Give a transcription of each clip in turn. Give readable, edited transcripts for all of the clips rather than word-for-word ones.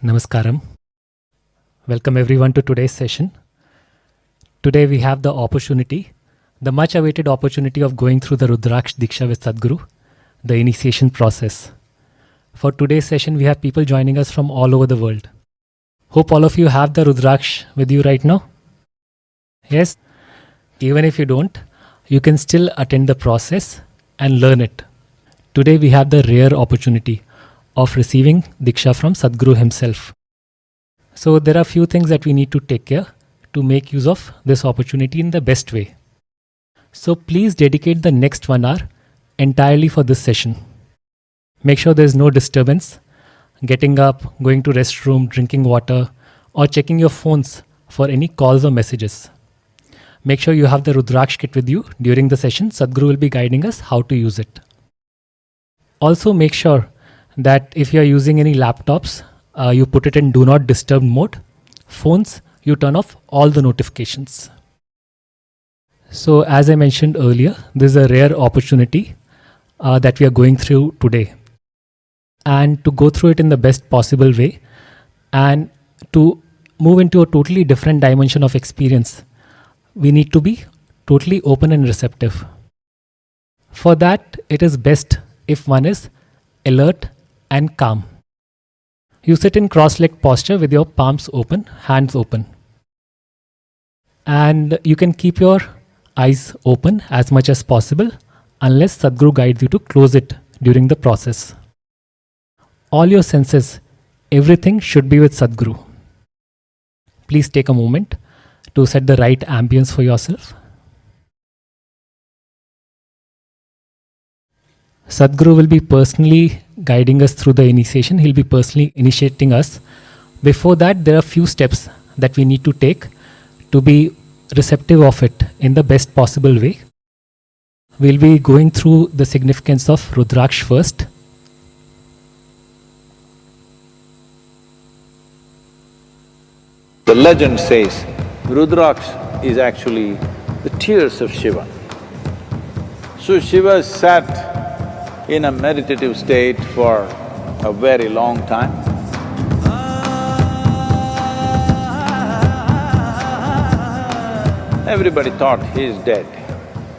Namaskaram. Welcome everyone to today's session. Today we have the opportunity, the much awaited opportunity of going through the Rudraksha Diksha with Sadhguru, the initiation process. For today's session we have people joining us from all over the world. Hope all of you have the Rudraksha with you right now. Yes? Even if you don't, you can still attend the process and learn it. Today we have the rare opportunity of receiving Diksha from Sadhguru himself. So there are few things that we need to take care to make use of this opportunity in the best way. So please dedicate the next 1 hour entirely for this session. Make sure there is no disturbance, getting up, going to restroom, drinking water, or checking your phones for any calls or messages. Make sure you have the Rudraksha kit with you during the session. Sadhguru will be guiding us how to use it. Also make sure that if you are using any laptops, you put it in do not disturb mode. Phones, you turn off all the notifications. So as I mentioned earlier, this is a rare opportunity that we are going through today. And to go through it in the best possible way and to move into a totally different dimension of experience, we need to be totally open and receptive. For that, it is best if one is alert and calm. You sit in cross-legged posture with your palms open, hands open. And you can keep your eyes open as much as possible unless Sadhguru guides you to close it during the process. All your senses, everything should be with Sadhguru. Please take a moment to set the right ambience for yourself. Sadhguru will be personally guiding us through the initiation. He'll be personally initiating us. Before that, there are few steps that we need to take to be receptive of it in the best possible way. We'll be going through the significance of Rudraksha first. The legend says Rudraksha is actually the tears of Shiva. So Shiva sat in a meditative state for a very long time. Everybody thought he is dead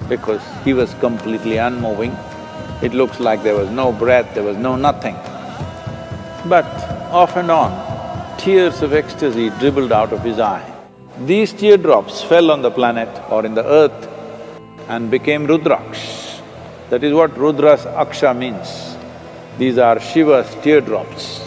because he was completely unmoving. It looks like there was no breath, there was no nothing. But off and on, tears of ecstasy dribbled out of his eye. These teardrops fell on the planet or in the earth and became Rudraksha. That is what Rudra's Aksha means. These are Shiva's teardrops.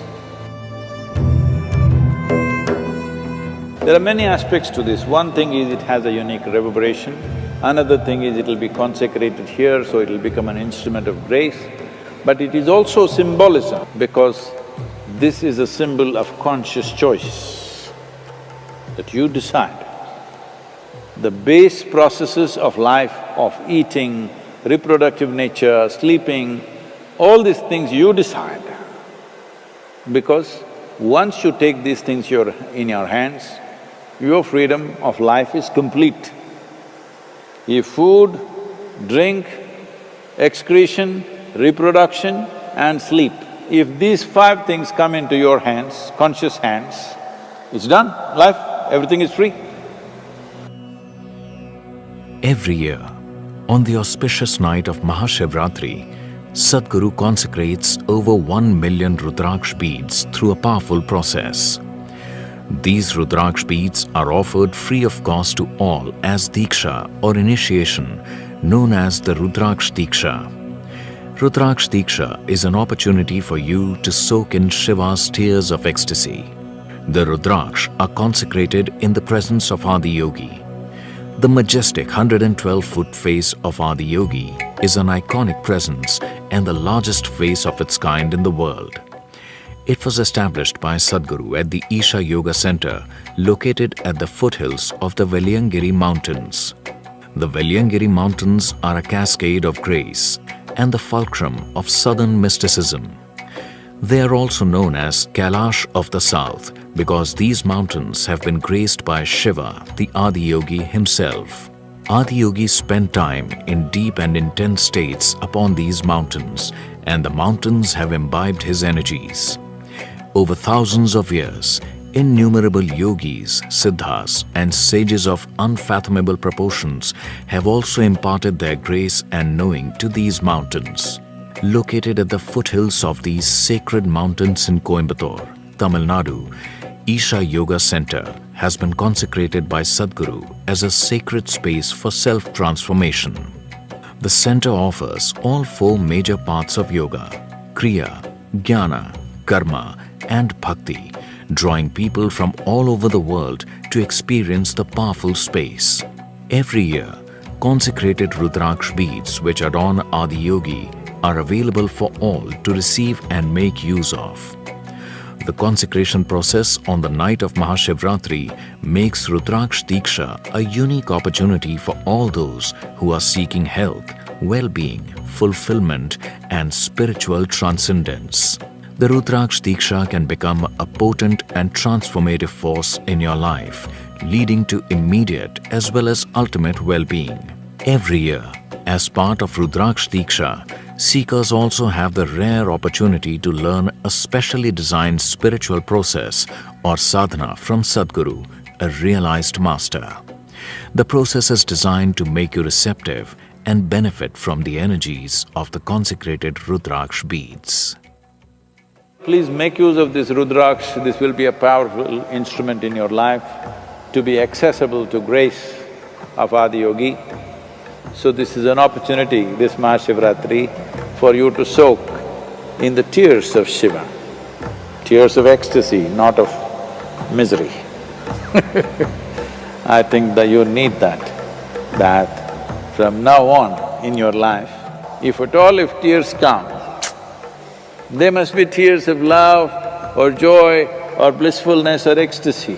There are many aspects to this. One thing is it has a unique reverberation. Another thing is it'll be consecrated here, so it'll become an instrument of grace. But it is also symbolism because this is a symbol of conscious choice that you decide. The base processes of life, of eating, reproductive nature, sleeping, all these things you decide. Because once you take these things in your hands, your freedom of life is complete. If food, drink, excretion, reproduction and sleep, if these 5 things come into your hands, conscious hands, it's done, life, everything is free. Every year, on the auspicious night of Mahashivratri, Sadhguru consecrates over 1 million Rudraksha beads through a powerful process. These Rudraksha beads are offered free of cost to all as Diksha or initiation, known as the Rudraksha Diksha. Rudraksha Diksha is an opportunity for you to soak in Shiva's tears of ecstasy. The Rudraksha are consecrated in the presence of Adi Yogi. The majestic 112-foot face of Adi Yogi is an iconic presence and the largest face of its kind in the world. It was established by Sadhguru at the Isha Yoga Center located at the foothills of the Velliyangiri Mountains. The Velliyangiri Mountains are a cascade of grace and the fulcrum of southern mysticism. They are also known as Kailash of the South because these mountains have been graced by Shiva, the Adi Yogi himself. Adi Yogi spent time in deep and intense states upon these mountains, and the mountains have imbibed his energies. Over thousands of years, innumerable yogis, siddhas, and sages of unfathomable proportions have also imparted their grace and knowing to these mountains. Located at the foothills of these sacred mountains in Coimbatore, Tamil Nadu, Isha Yoga Center has been consecrated by Sadhguru as a sacred space for self-transformation. The center offers all four major paths of yoga: Kriya, Jnana, Karma, and Bhakti, drawing people from all over the world to experience the powerful space. Every year, consecrated Rudraksh beads which adorn Adi Yogi are available for all to receive and make use of. The consecration process on the night of Mahashivratri makes Rudraksha Diksha a unique opportunity for all those who are seeking health, well-being, fulfillment, and spiritual transcendence. The Rudraksha Diksha can become a potent and transformative force in your life, leading to immediate as well as ultimate well-being. Every year, as part of Rudraksha Diksha, seekers also have the rare opportunity to learn a specially designed spiritual process or sadhana from Sadhguru, a realized master. The process is designed to make you receptive and benefit from the energies of the consecrated Rudraksh beads. Please make use of this Rudraksh. This will be a powerful instrument in your life to be accessible to grace of Adi Yogi. So this is an opportunity, this Mahashivratri, for you to soak in the tears of Shiva, tears of ecstasy, not of misery. I think that you need that from now on in your life, if at all if tears come, they must be tears of love or joy or blissfulness or ecstasy.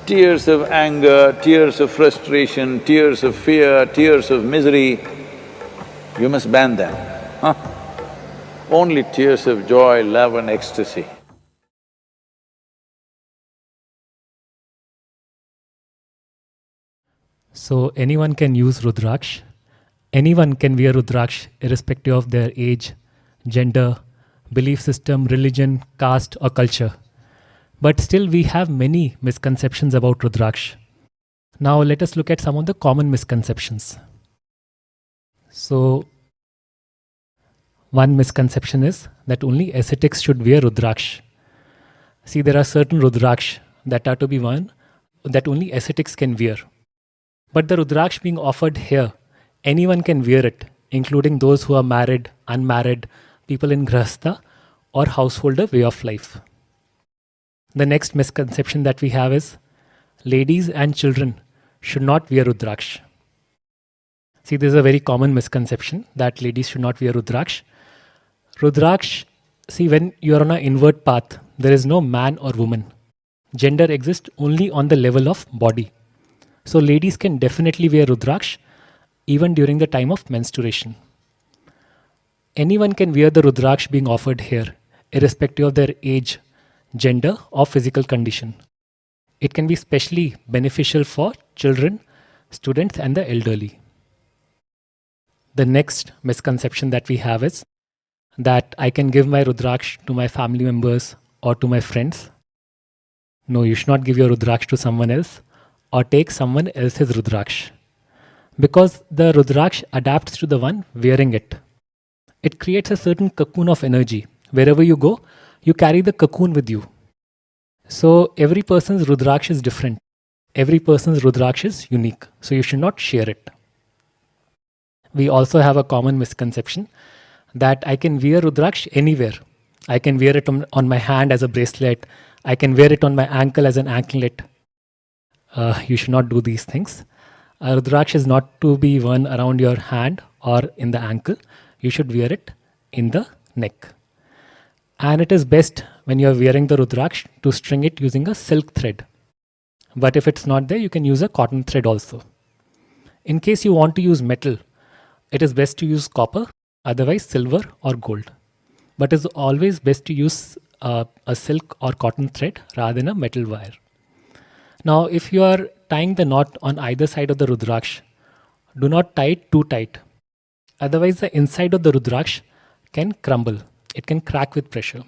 Tears of anger, tears of frustration, tears of fear, tears of misery, you must ban them, huh? Only tears of joy, love and ecstasy. So anyone can use Rudraksh. Anyone can wear Rudraksh irrespective of their age, gender, belief system, religion, caste or culture. But still we have many misconceptions about Rudraksh. Now let us look at some of the common misconceptions. So, one misconception is that only ascetics should wear Rudraksh. See, there are certain Rudraksh that are to be worn that only ascetics can wear. But the Rudraksh being offered here, anyone can wear it, including those who are married, unmarried, people in grahastha or householder way of life. The next misconception that we have is ladies and children should not wear Rudraksh. See, this is a very common misconception that ladies should not wear Rudraksh. Rudraksh, see, when you are on an inward path, there is no man or woman. Gender exists only on the level of body. So ladies can definitely wear Rudraksh even during the time of menstruation. Anyone can wear the Rudraksh being offered here, irrespective of their age, gender or physical condition. It can be specially beneficial for children, students and the elderly. The next misconception that we have is that I can give my Rudraksh to my family members or to my friends. No, you should not give your Rudraksh to someone else or take someone else's Rudraksh, because the Rudraksh adapts to the one wearing it. It creates a certain cocoon of energy. Wherever you go, you carry the cocoon with you. So every person's Rudraksh is different. Every person's Rudraksh is unique. So you should not share it. We also have a common misconception that I can wear Rudraksh anywhere. I can wear it on my hand as a bracelet. I can wear it on my ankle as an anklet. You should not do these things. Rudraksh is not to be worn around your hand or in the ankle. You should wear it in the neck. And it is best when you are wearing the Rudraksh to string it using a silk thread. But if it's not there, you can use a cotton thread also. In case you want to use metal, it is best to use copper, otherwise silver or gold. But it's always best to use a silk or cotton thread rather than a metal wire. Now, if you are tying the knot on either side of the Rudraksh, do not tie it too tight. Otherwise, the inside of the Rudraksh can crumble. It can crack with pressure.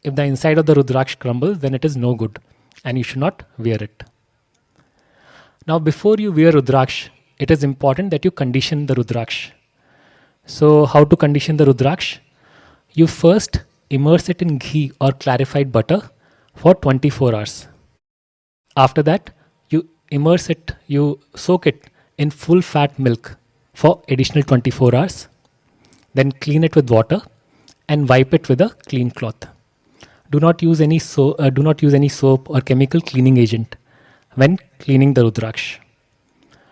If the inside of the Rudraksh crumbles, then it is no good and you should not wear it. Now, before you wear Rudraksh, it is important that you condition the Rudraksh. So, how to condition the Rudraksh? You first immerse it in ghee or clarified butter for 24 hours. After that, you soak it in full fat milk for additional 24 hours. Then clean it with water and wipe it with a clean cloth. Do not use any soap or chemical cleaning agent when cleaning the Rudraksh.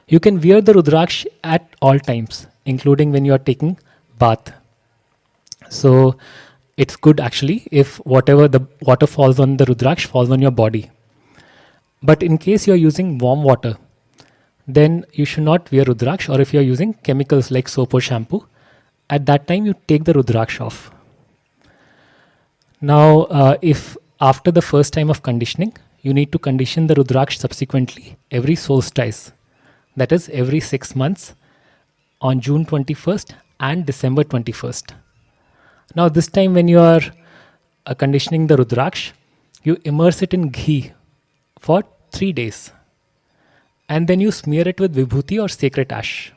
You can wear the Rudraksh at all times, including when you are taking bath. So it's good actually if whatever the water falls on the Rudraksh falls on your body. But in case you are using warm water, then you should not wear Rudraksh, or if you are using chemicals like soap or shampoo, at that time you take the Rudraksh off. Now, if after the first time of conditioning, you need to condition the Rudraksh subsequently every solstice, that is every 6 months on June 21st and December 21st. Now, this time when you are conditioning the Rudraksh, you immerse it in ghee for 3 days and then you smear it with vibhuti or sacred ash.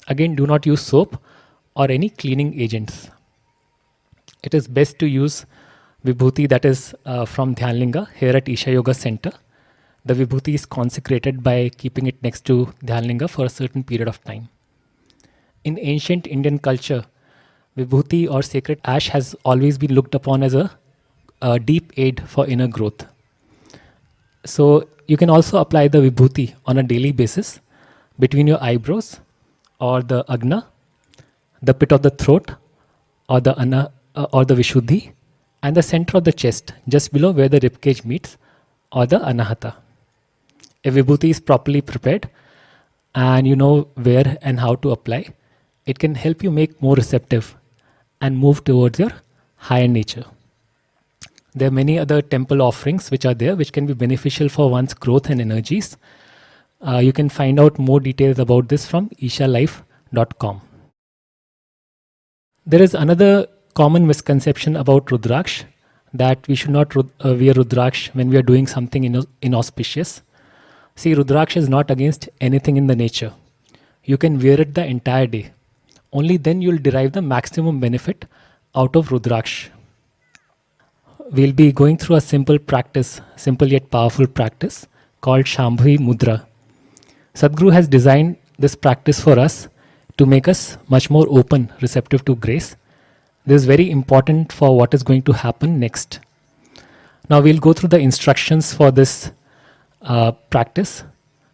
Again, do not use soap or any cleaning agents. It is best to use vibhuti that is from Dhyanlinga here at Isha Yoga Center. The vibhuti is consecrated by keeping it next to Dhyanlinga for a certain period of time. In ancient Indian culture, vibhuti or sacred ash has always been looked upon as a deep aid for inner growth. So you can also apply the vibhuti on a daily basis between your eyebrows or the agna, the pit of the throat or the vishuddhi, and the center of the chest, just below where the ribcage meets, or the anahata. If vibhuti is properly prepared and you know where and how to apply, it can help you make more receptive and move towards your higher nature. There are many other temple offerings which are there which can be beneficial for one's growth and energies. You can find out more details about this from ishalife.com. There is another common misconception about Rudraksh, that we should not wear Rudraksh when we are doing something inauspicious. See, Rudraksh is not against anything in the nature. You can wear it the entire day. Only then you will derive the maximum benefit out of Rudraksh. We'll be going through a simple yet powerful practice called Shambhavi Mudra. Sadhguru has designed this practice for us to make us much more open, receptive to grace. This is very important for what is going to happen next. Now we'll go through the instructions for this practice.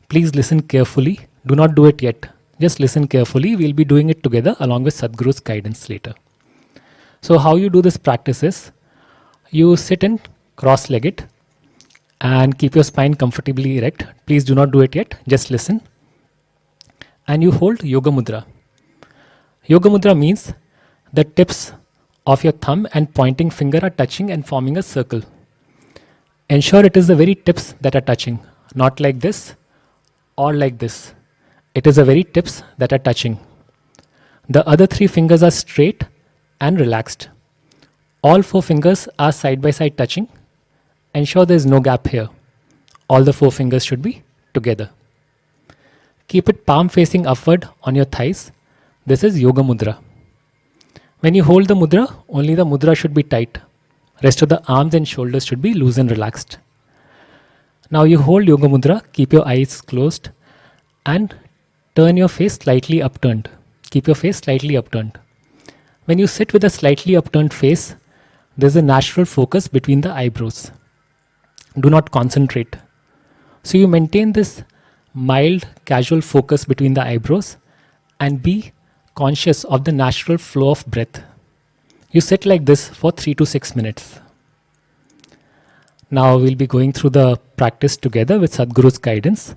Please listen carefully. Do not do it yet. Just listen carefully. We'll be doing it together along with Sadhguru's guidance later. So how you do this practice is, you sit in cross-legged and keep your spine comfortably erect. Please do not do it yet. Just listen. And you hold Yoga Mudra. Yoga Mudra means the tips of your thumb and pointing finger are touching and forming a circle. Ensure it is the very tips that are touching, not like this or like this. It is the very tips that are touching. The other 3 fingers are straight and relaxed. All 4 fingers are side by side touching. Ensure there is no gap here. All the 4 fingers should be together. Keep it palm facing upward on your thighs. This is Yoga Mudra. When you hold the mudra, only the mudra should be tight. Rest of the arms and shoulders should be loose and relaxed. Now you hold Yoga Mudra, keep your eyes closed and turn your face slightly upturned. Keep your face slightly upturned. When you sit with a slightly upturned face, there is a natural focus between the eyebrows. Do not concentrate. So you maintain this mild, casual focus between the eyebrows and be conscious of the natural flow of breath. You sit like this for 3 to 6 minutes. Now we'll be going through the practice together with Sadhguru's guidance.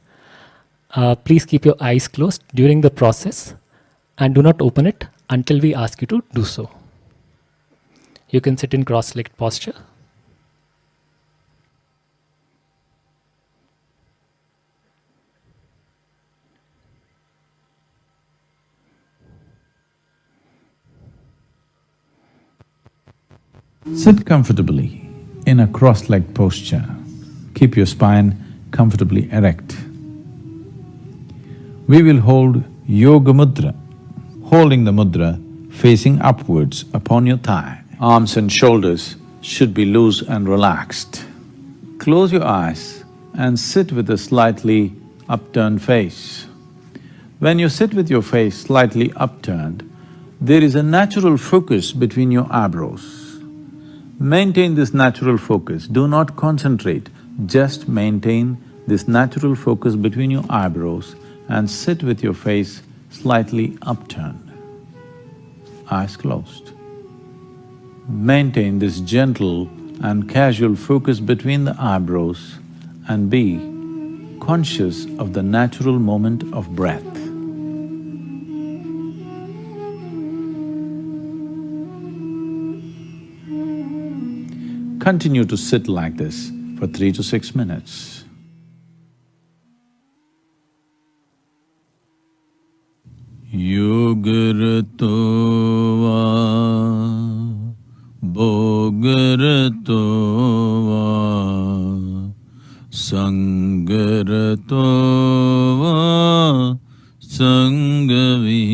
Please keep your eyes closed during the process and do not open it until we ask you to do so. You can sit in cross-legged posture. Sit comfortably in a cross-legged posture. Keep your spine comfortably erect. We will hold Yoga Mudra, holding the mudra facing upwards upon your thigh. Arms and shoulders should be loose and relaxed. Close your eyes and sit with a slightly upturned face. When you sit with your face slightly upturned, there is a natural focus between your eyebrows. Maintain this natural focus, do not concentrate, just maintain this natural focus between your eyebrows and sit with your face slightly upturned, eyes closed. Maintain this gentle and casual focus between the eyebrows and be conscious of the natural movement of breath. Continue to sit like this for 3 to 6 minutes. Yogarto va, bogarato va, sangarato va, sangavina.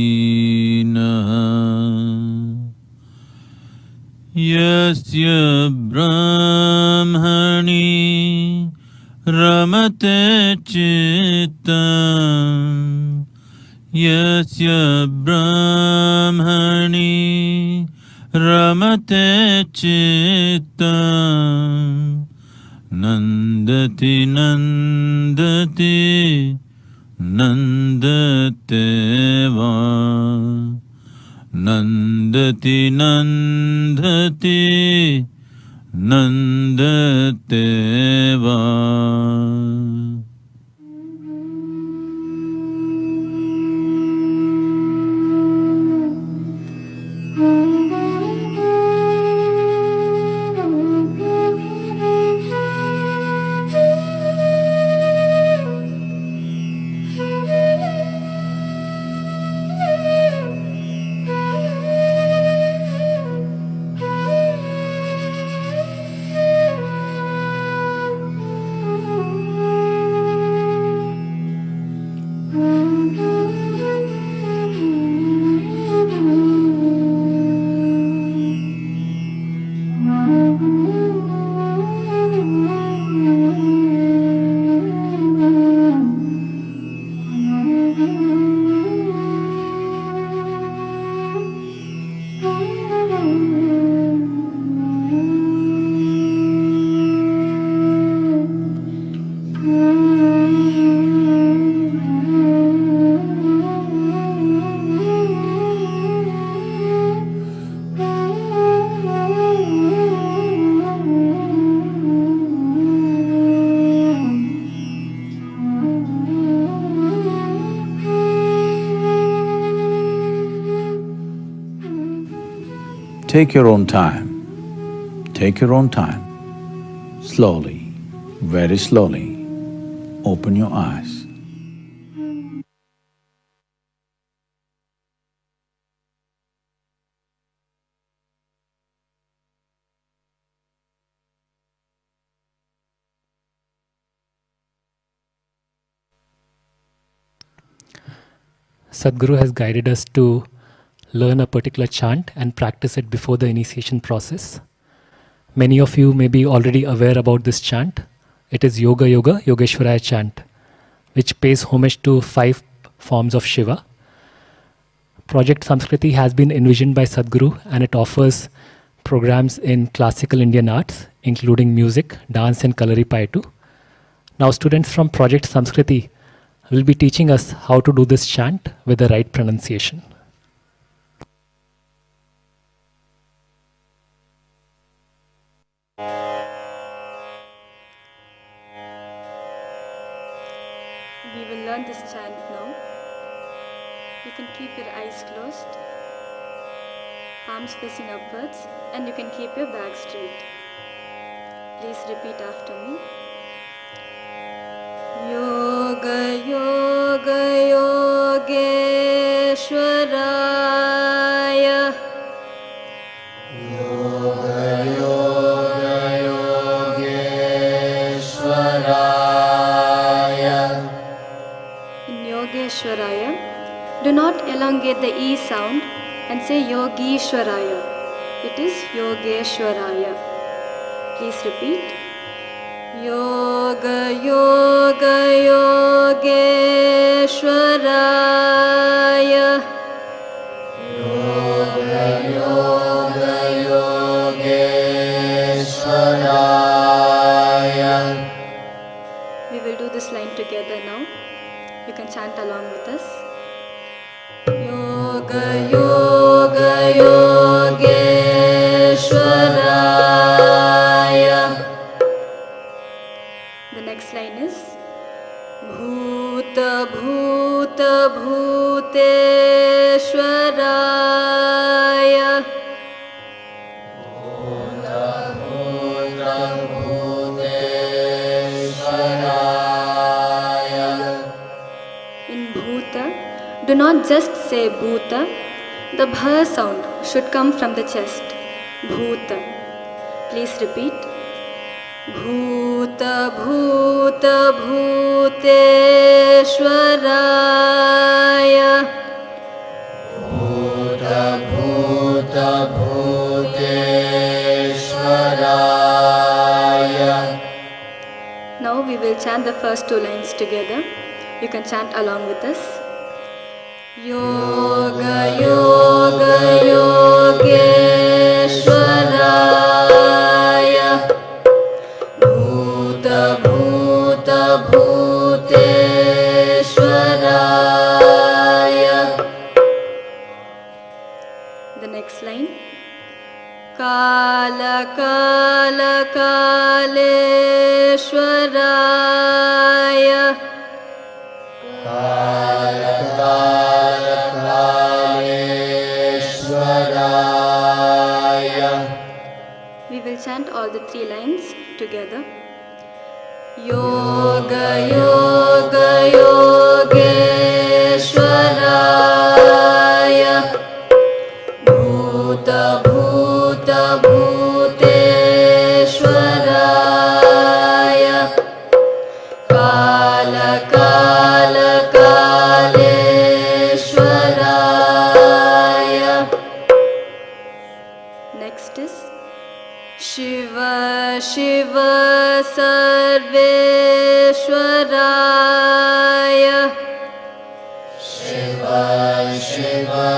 Yasya brahmani ramate chittam, yasya brahmani ramate chittam, nandati nandati nandate va, nandati nandati nandate va. Take your own time. Take your own time. Slowly, very slowly, open your eyes. Sadhguru has guided us to learn a particular chant and practice it before the initiation process. Many of you may be already aware about this chant. It is Yoga Yoga Yogeshwaraya chant, which pays homage to 5 forms of Shiva. Project Samskriti has been envisioned by Sadhguru, and it offers programs in classical Indian arts, including music, dance and Kalaripayattu. Now students from Project Samskriti will be teaching us how to do this chant with the right pronunciation. We will learn this chant now. You can keep your eyes closed, palms facing upwards, and you can keep your back straight. Please repeat after me. Yoga Yoga Yogeshwaraya, Yoga Yoga Do not elongate the E sound and say Yogishwaraya. It is Yogeshwaraya. Please repeat. Yoga Yoga Yogeshwaraya. Yoga Yoga Yogeshwaraya. We will do this line together now. You can chant along with us. Yoga Yoga Yogeshwaraya. The next line is Bhuta Bhuta Bhuteshwaraya. Bhuta Bhuta Bhuteshwaraya. In Bhuta, do not just say Bhuta. The Bha sound should come from the chest. Bhuta. Please repeat. Bhuta Bhuta Bhuteshwaraya. Bhuta Bhuta Bhuteshwaraya. Now we will chant the first two lines together. You can chant along with us. Yoga Yoga Yogeshwaraya. Bhuta Bhuta Bhuteshwaraya. The next line. Kala Kala Kaleshwaraya. Kala Kala Kaleshwaraya. We will chant all the three lines together. Yoga Yoga Yogeshwaraya. Bhuta Bhuta Bhuteshwaraya. Kala Kala Kaleshwaraya. Next is Shiva Shiva Sarveshwaraya. Shiva Shiva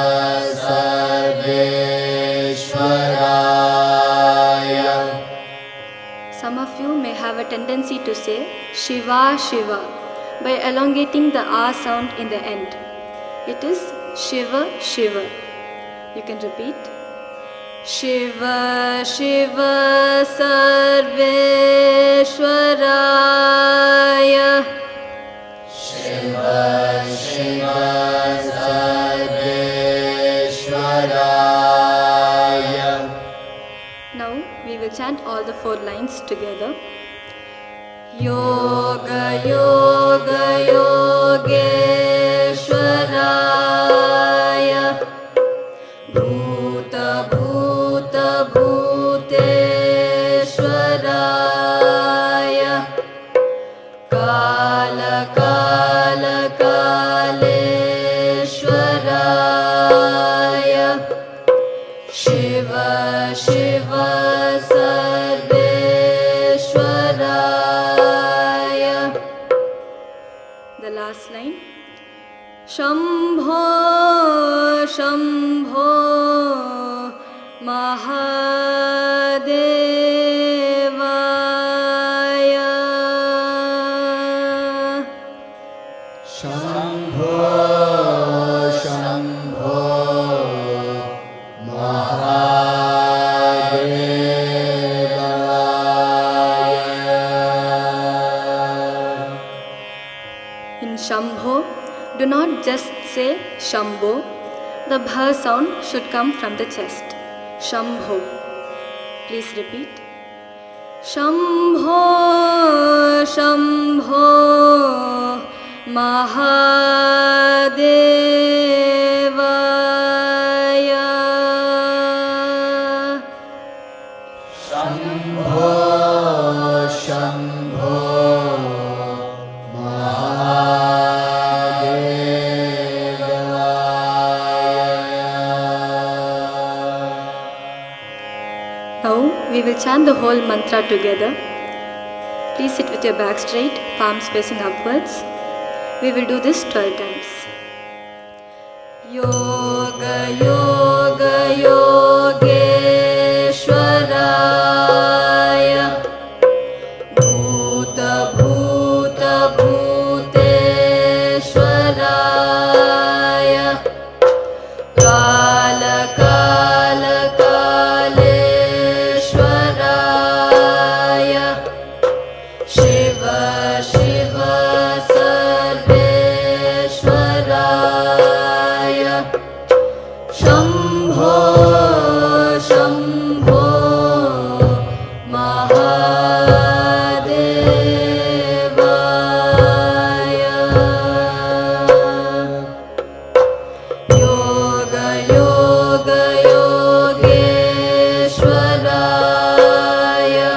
Sarveshwaraya. Some of you may have a tendency to say Shiva Shiva by elongating the A sound in the end. It is Shiva Shiva. You can repeat. Shiva Shiva Sarveshwaraya. Shiva Shiva Sarveshwaraya. Now we will chant all the four lines together. Yoga Yoga Yogeshwaraya. Bhuta Bhuta Bhuteshwaraya. Kala Kala Kaleshwaraya. Shiva Shiva Sarveshwaraya. The last line. Shambho Shambho Mahadevaya. Shambho Shambho Mahadevaya. In Shambho, do not just say Shambho. The Bha sound should come from the chest. Shambho. Please repeat. Shambho Shambho Mahadevaya. Shambho Shambho Mahadevaya. chant the whole mantra together. Please sit with your back straight, palms facing upwards. We will do this 12 times. Yoga Yoga Yogeshwaraya Bhuta Bhuta Bhuteshwaraya Kala Kala Kaleshwaraya Shiva Shiva Sarveshwaraya Shambho Shambho Mahadevaya Yoga Yoga Yogeshwaraya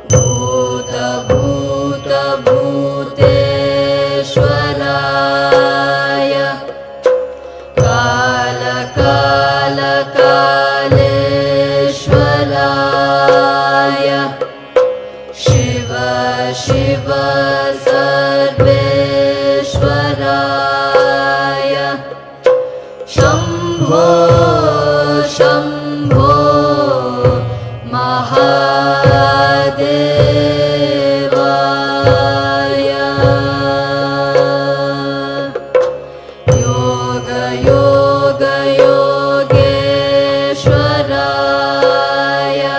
Bhuta Bhuta Bhuteshwaraya Kala Kala Kaleshwaraya Shiva Shiva Sarveshwaraya Shambho Shambho Mahadevaya Yoga Yoga Yogeshwaraya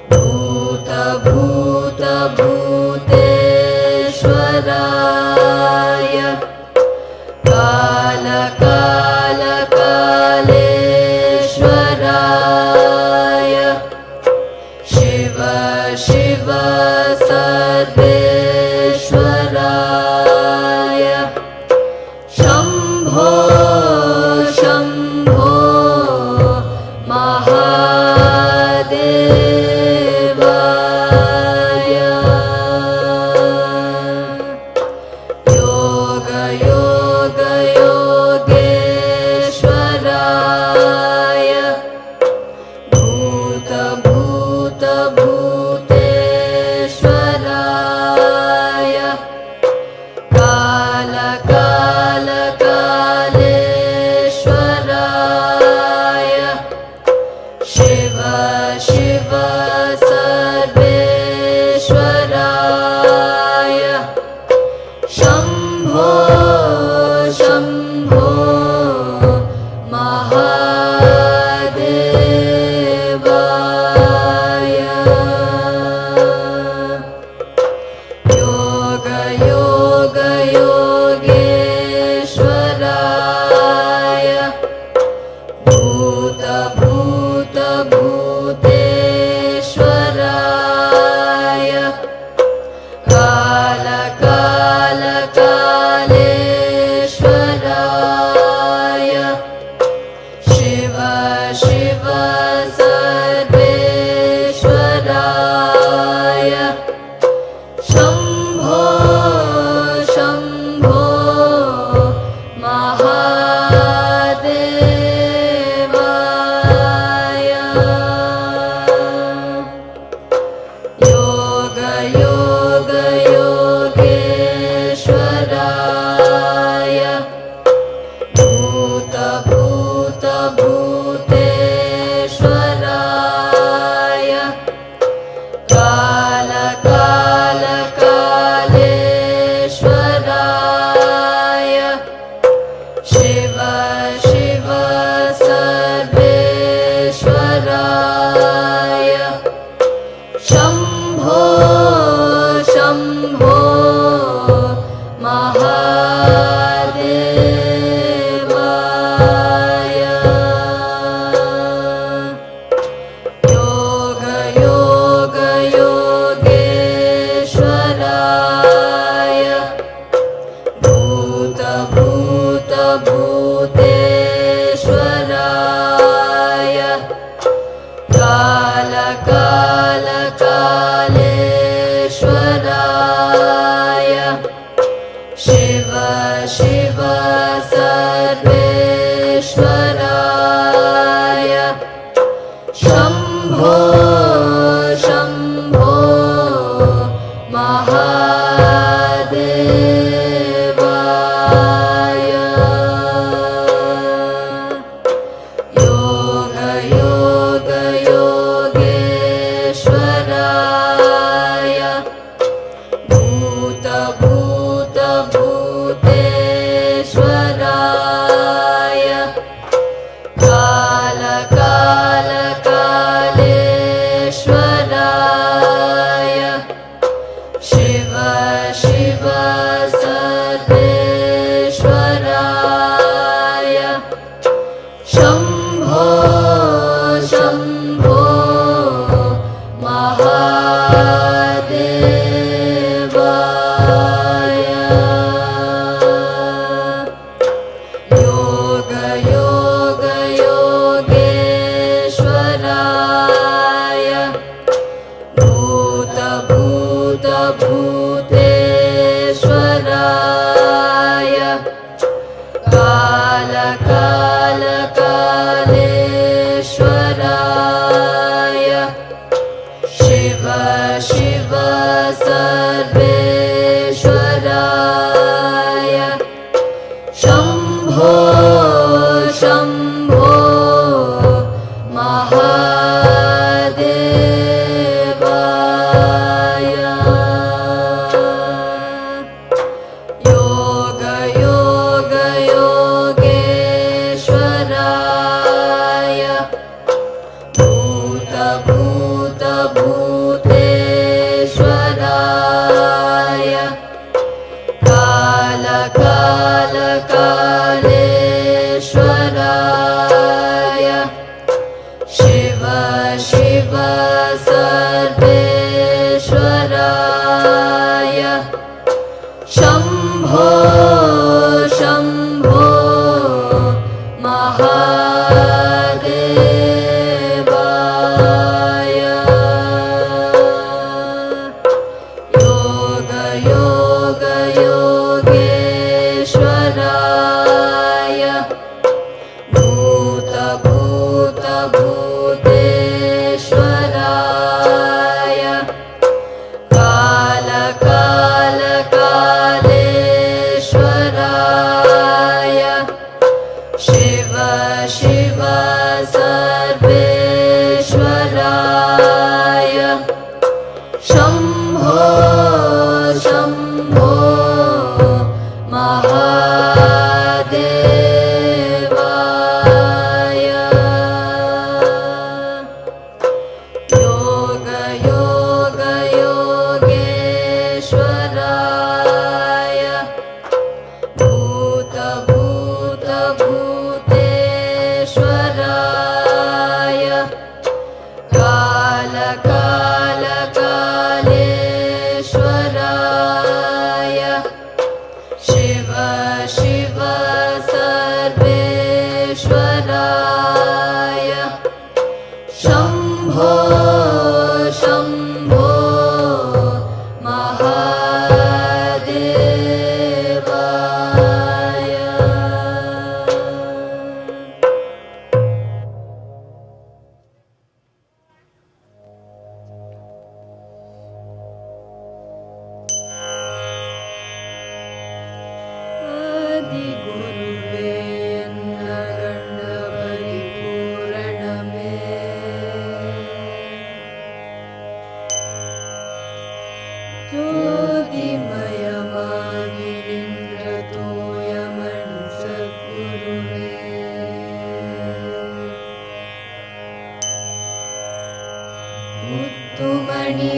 Bhuta Bhuta Bhuteshwaraya Kala Kala Kaleshwaraya Shiva Shiva Sarveshwaraya Shambho Shambho Mahadevaya Yoga Yoga Yogeshwaraya Bhuta Bhuta Bhuteshwaraya Kala Kala Kaleshwaraya Shiva Shiva Sarveshwaraya Shambho Shambho Mahadevaya Yoga Yoga Yogeshwaraya Bhuta Bhuta Bhuteshwaraya Kala Kala Kaleshwaraya Shiva Shiva Sarveshwaraya Shambho Shambho Mahadevaya Yoga Yoga Yogeshwaraya Bhuta Bhuta Bhuteshwaraya Kala Kala Kaleshwaraya Shiva Shiva Sarveshwaraya Shambho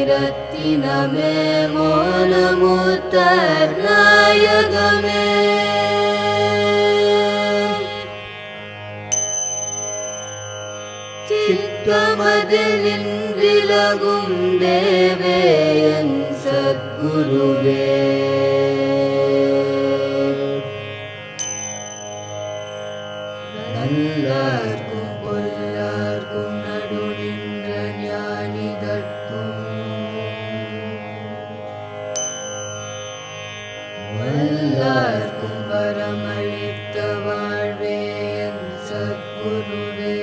முத்துமணிரத்தினமே மோனமுத்தர் நாயகமே சித்தமதில் நின்றிலகும் தேவே என் சத்குருவே நல்லார்க்கும் பொல்லார்க்கும் நடு நின்ற ஞானிகட்கும் வல்லார்க்கும் வரமளித்த வாழ்வே என் சத்குருவே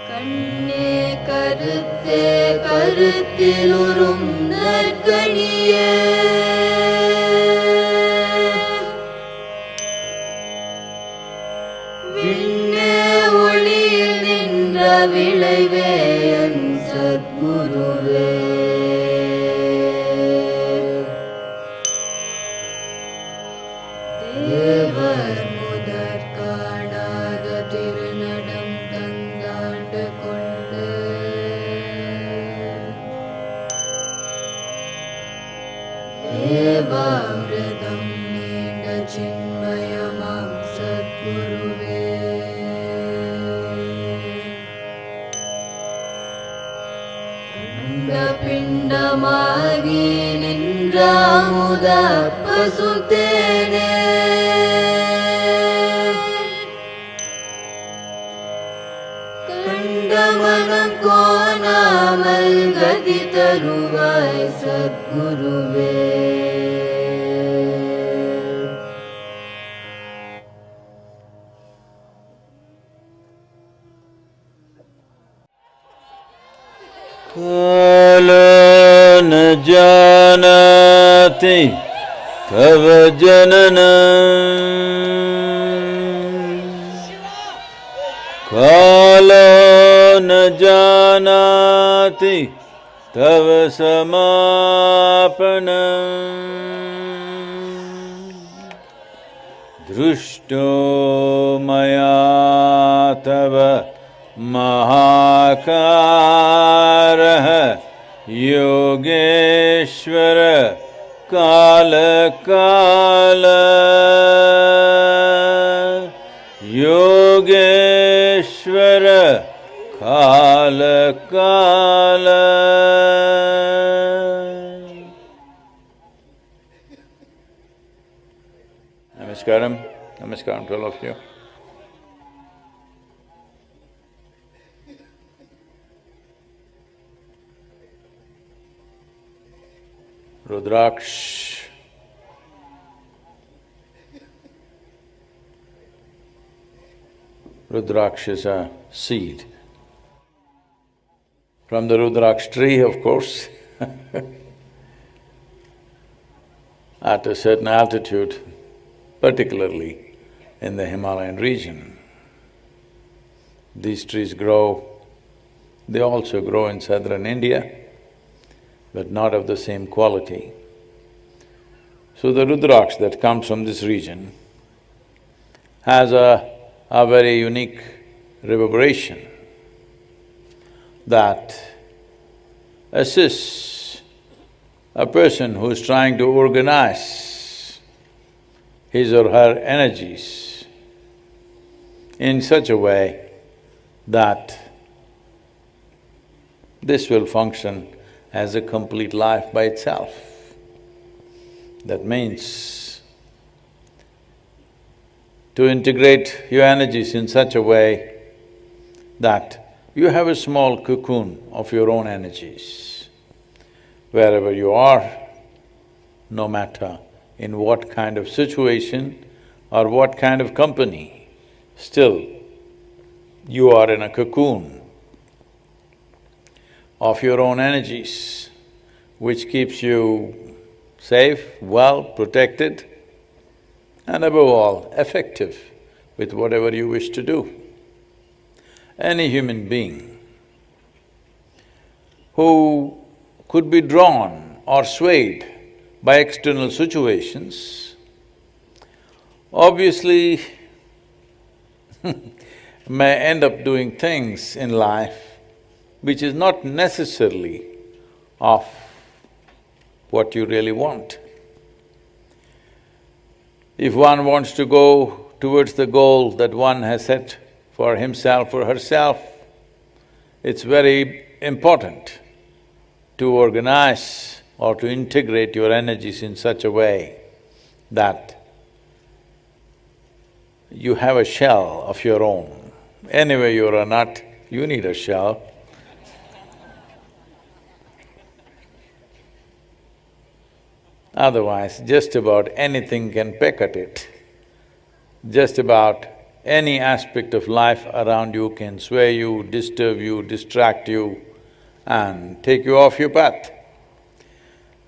கண்ணே கருத்தே கருத்திலுறும் நற்கணியே விண்ணே ஒளியில் நின்ற விளைவே என் சத்குருவே தேவர் முதற் காணாத திருநடம் தந்தாண்டு கொண்டு தேவாமிர்தம் நீண்ட சின்மயமாம் சத்குருவே அண்டமாகி நின்றாமுத பசுத்தேனே கண்டமனம் கோணாமல் கதி தருவாய் சத்குருவே कालो न जानाति तव जननं कालो न जानाति तव समापनं दृष्टो मया तव महाकारः योगेश्वर काल काल योगेश्वर काल काल Namaskaram. Namaskaram to all of you. Rudraksha. Rudraksha is a seed. From the Rudraksha tree, of course, at a certain altitude, particularly in the Himalayan region, these trees grow. They also grow in southern India, but not of the same quality. So the Rudraksha that comes from this region has a very unique reverberation that assists a person who is trying to organize his or her energies in such a way that this will function as a complete life by itself. That means to integrate your energies in such a way that you have a small cocoon of your own energies. Wherever you are, no matter in what kind of situation or what kind of company, still you are in a cocoon of your own energies, which keeps you safe, well, protected, and above all, effective with whatever you wish to do. Any human being who could be drawn or swayed by external situations, obviously may end up doing things in life which is not necessarily of what you really want. If one wants to go towards the goal that one has set for himself or herself, it's very important to organize or to integrate your energies in such a way that you have a shell of your own. Anyway, you're a nut, you need a shell. Otherwise, just about anything can peck at it. Just about any aspect of life around you can sway you, disturb you, distract you, and take you off your path.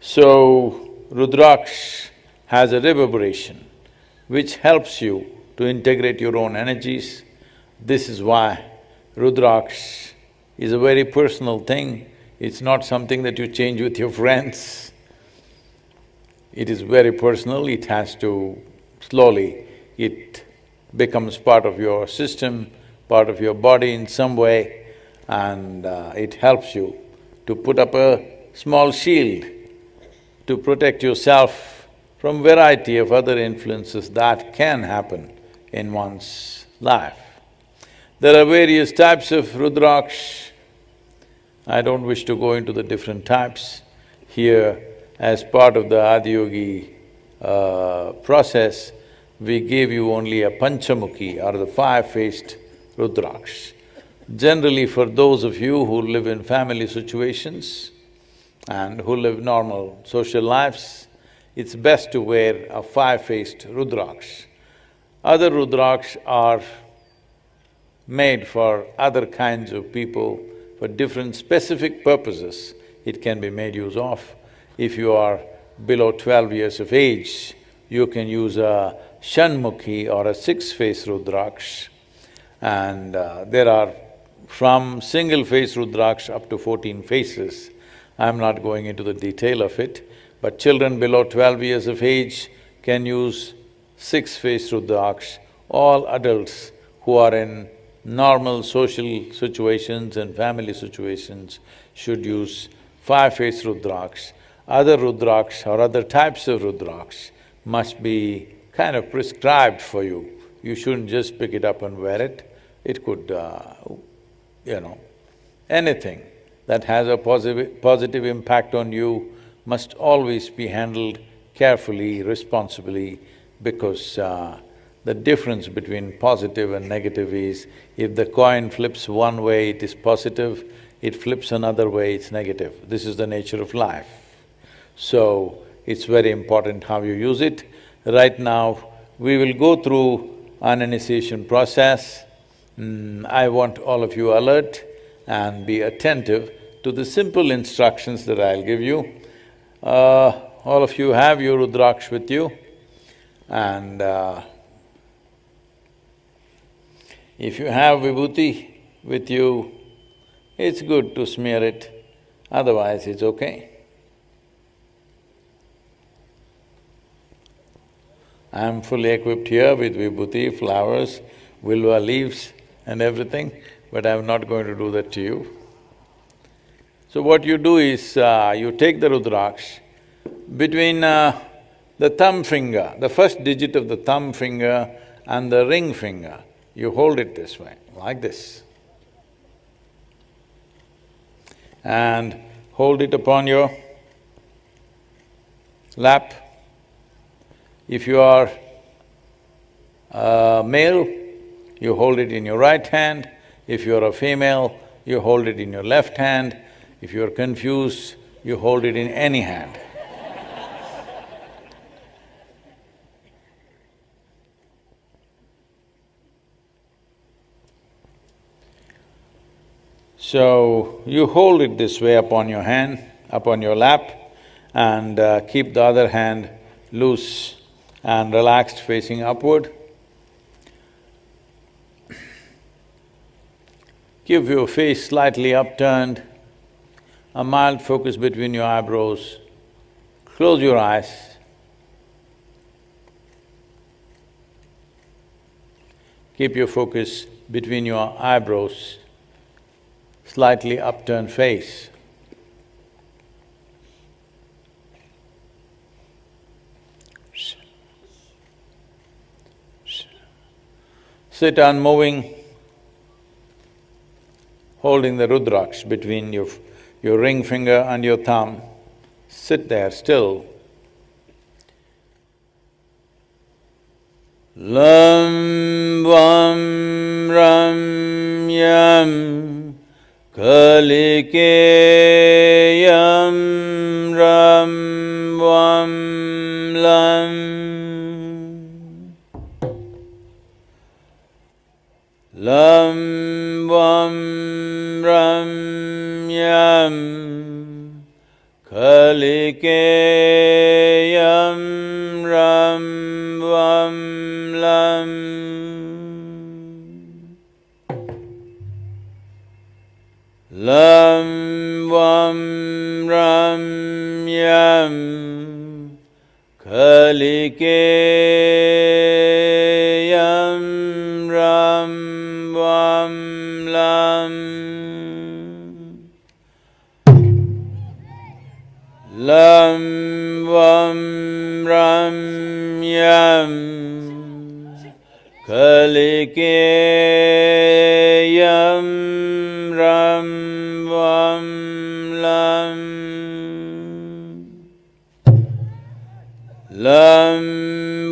So, Rudraksha has a reverberation which helps you to integrate your own energies. This is why Rudraksha is a very personal thing. It's not something that you change with your friends. It is very personal, it has to… slowly, it becomes part of your system, part of your body in some way, and it helps you to put up a small shield to protect yourself from variety of other influences that can happen in one's life. There are various types of Rudraksha. I don't wish to go into the different types. Here, as part of the Adiyogi process, we gave you only a Panchamukhi or the five-faced Rudraksh. Generally, for those of you who live in family situations and who live normal social lives, it's best to wear a five-faced Rudraksh. Other Rudraksh are made for other kinds of people, for different specific purposes it can be made use of. If you are below 12 years of age, you can use a Shanmukhi or a six-face Rudraksh. And there are from single-face Rudraksh up to 14 faces. I'm not going into the detail of it, but children below 12 years of age can use six-face Rudraksh. All adults who are in normal social situations and family situations should use five-face Rudraksh. Other Rudraksh or other types of Rudraksh must be kind of prescribed for you. You shouldn't just pick it up and wear it. It could, anything that has a positive impact on you must always be handled carefully, responsibly, because the difference between positive and negative is, if the coin flips one way, it is positive, it flips another way, it's negative. This is the nature of life. So, it's very important how you use it. Right now, we will go through an initiation process. I want all of you alert and be attentive to the simple instructions that I'll give you. All of you have your Rudraksh with you, and if you have vibhuti with you, it's good to smear it, otherwise it's okay. I'm fully equipped here with vibhuti, flowers, vilva leaves and everything, but I'm not going to do that to you. So what you do is, you take the Rudraksh, between the thumb finger, the first digit of the thumb finger and the ring finger, you hold it this way, like this. And hold it upon your lap. If you are a male, you hold it in your right hand. If you are a female, you hold it in your left hand. If you are confused, you hold it in any hand. So, you hold it this way upon your hand, upon your lap, and keep the other hand loose and relaxed, facing upward. Keep your face slightly upturned, a mild focus between your eyebrows. Close your eyes. Keep your focus between your eyebrows, slightly upturned face. Sit unmoving, holding the Rudraksh between your ring finger and your thumb. Sit there still. Lam vam ram yam kalike yam ram vam lam. Lam vam ram yam kalike yam ram vam lam. Lam vam ram yam kalike yam ram vam lam. Lam vam ram yam kalike yam ram vam lam. lam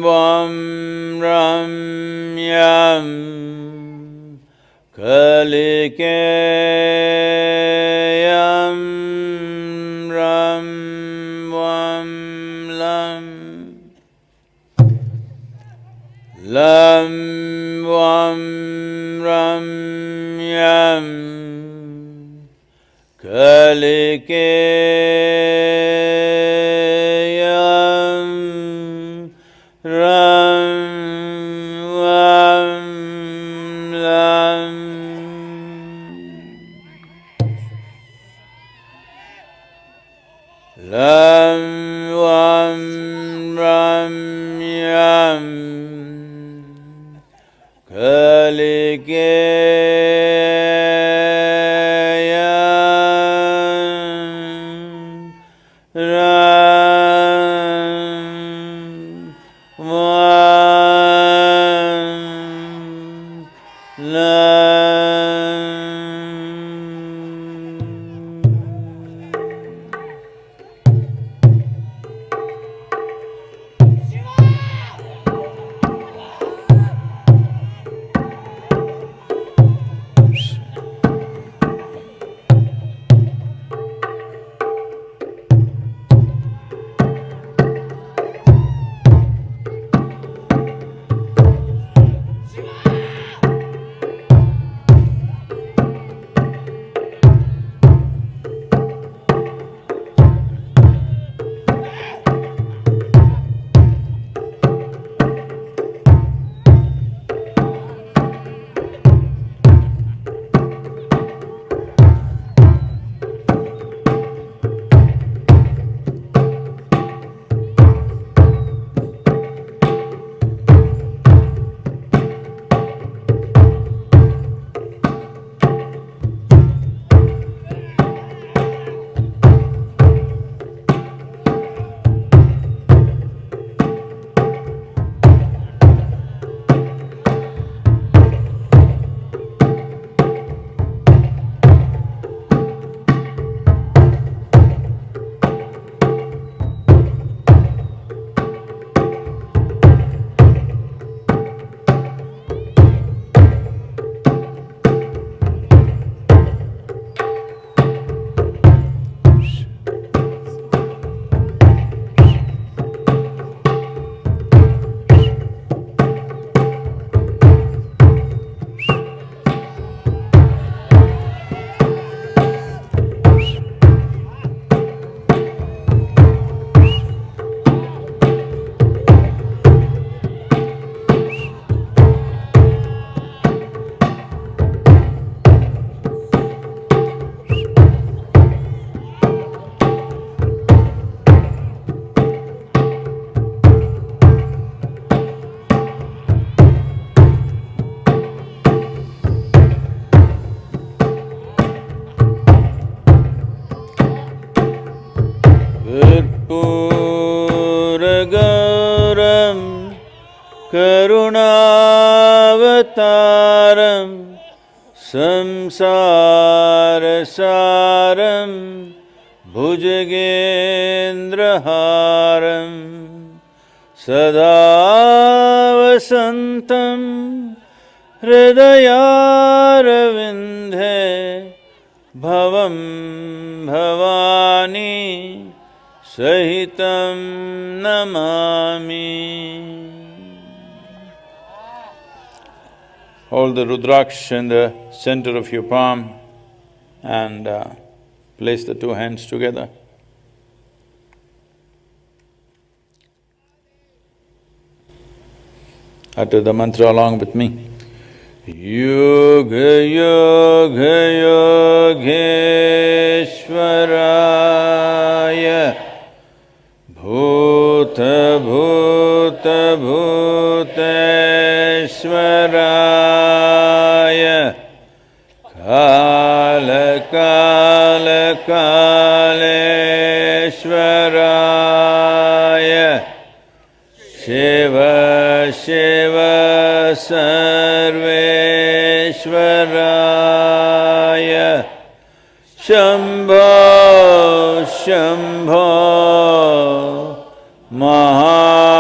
vam ram yam kalikeyam ram vam lam lam vam ram yam kalikeyam ram vam lam lam vam ram yam kalikeyam ram vam lam कर्पूरगौरं करुणावतारं संसारसारं भुजगेन्द्रहारं सदा वसन्तं हृदयारविन्दे भवं भवानी सहितं Namami. Hold the Rudraksha in the center of your palm and place the two hands together. Utter the mantra along with me. Yoga Yoga Yogeshwaraya Bhuta Bhuta Bhuteshwaraya Kala Kala Kaleshwaraya Shiva Shiva Sarveshwaraya Shambho Shambho Maha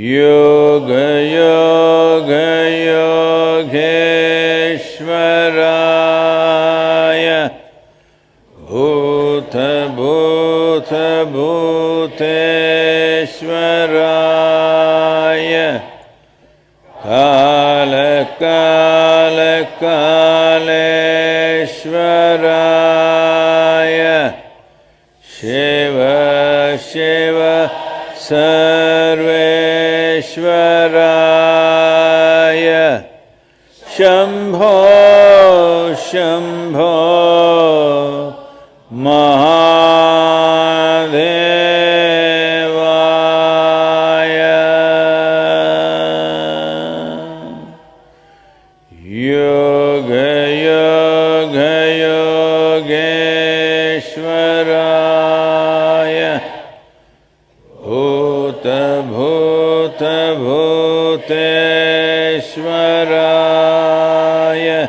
Yoga Yoga Yogeshwaraya Bhuta Bhuta Bhuteshwaraya Kala Kala Kaleshwaraya Shiva Shiva Sarveshwaraya Shambho Shambho Mahadevaya Yoga Yoga Yogeshwaraya Bhuta Bhuta Bhuteshwaraya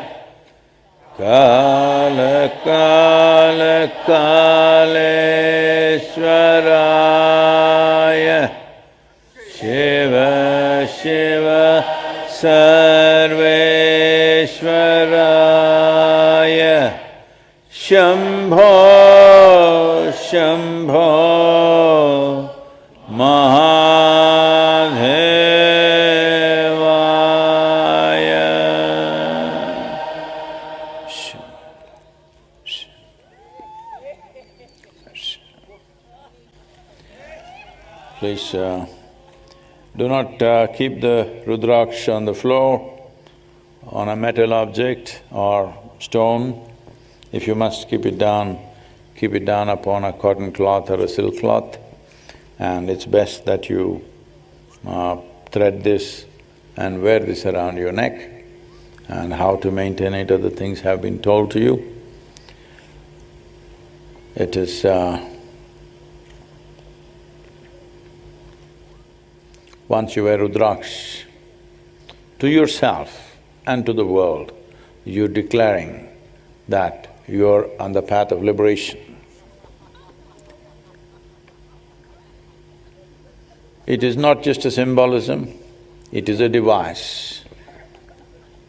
Kala Kala Kaleshwaraya Shiva Shiva Sarveshwaraya Shambho Shambho Mahadevaya. Please do not keep the Rudraksha on the floor, on a metal object or stone. If you must keep it down upon a cotton cloth or a silk cloth. And it's best that you thread this and wear this around your neck. And how to maintain it, other things have been told to you. It is… once you wear Rudraksha, to yourself and to the world, you're declaring that you're on the path of liberation. It is not just a symbolism, it is a device.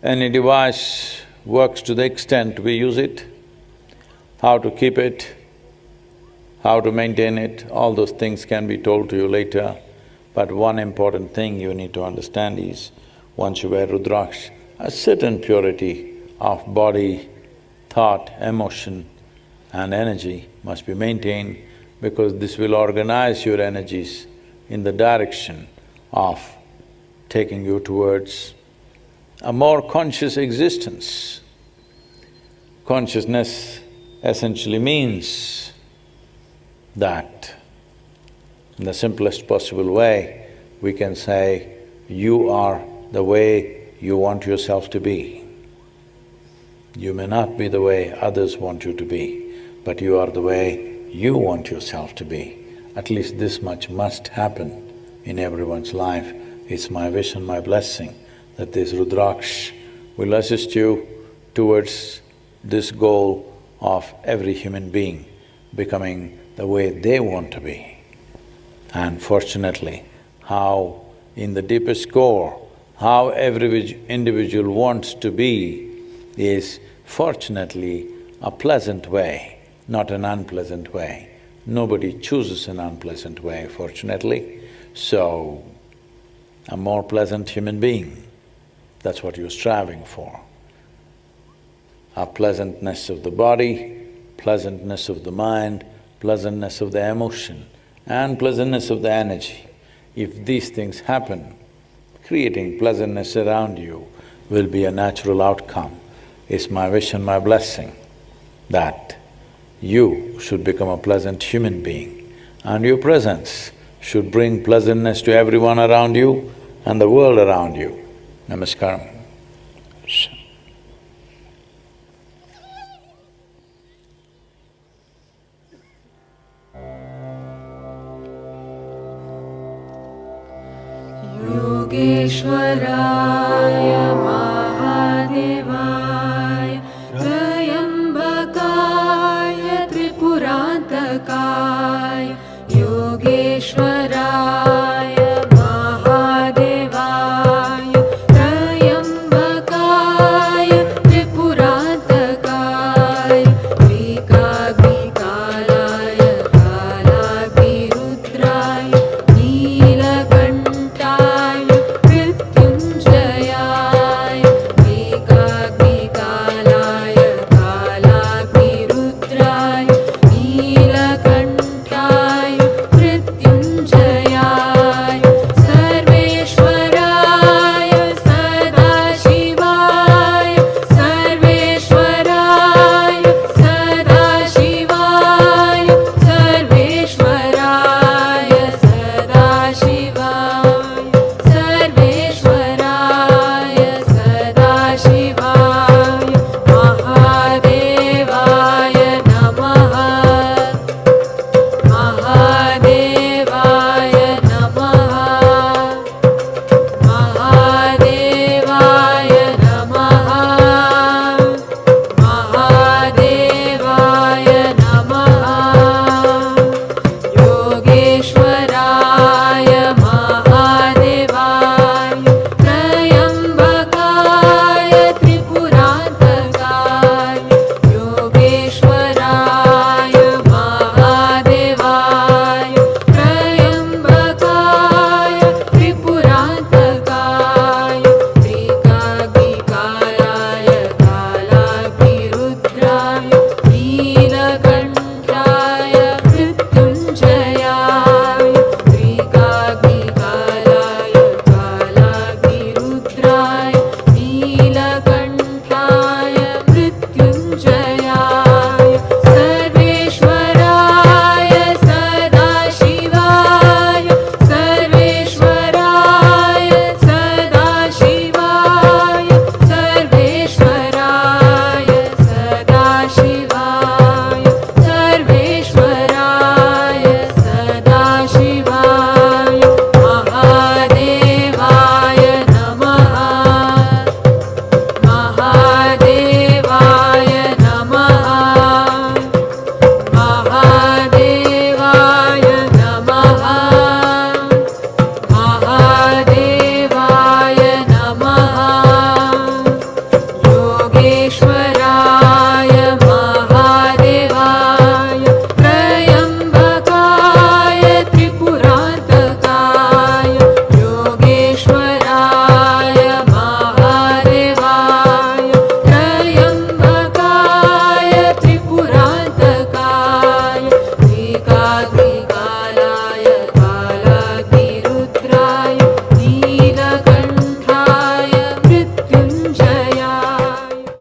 Any device works to the extent we use it. How to keep it, how to maintain it, all those things can be told to you later. But one important thing you need to understand is, once you wear Rudraksha, a certain purity of body, thought, emotion and energy must be maintained, because this will organize your energies in the direction of taking you towards a more conscious existence. Consciousness essentially means that, in the simplest possible way, we can say, you are the way you want yourself to be. You may not be the way others want you to be, but you are the way you want yourself to be. At least this much must happen in everyone's life. It's my wish and my blessing that this Rudraksha will assist you towards this goal of every human being becoming the way they want to be. And fortunately, how in the deepest core, how every individual wants to be is fortunately a pleasant way, not an unpleasant way. Nobody chooses an unpleasant way, fortunately. So, a more pleasant human being, that's what you're striving for. A pleasantness of the body, pleasantness of the mind, pleasantness of the emotion, and pleasantness of the energy. If these things happen, creating pleasantness around you will be a natural outcome. It's my wish and my blessing that you should become a pleasant human being, and your presence should bring pleasantness to everyone around you and the world around you. Namaskaram. योगेश्वराय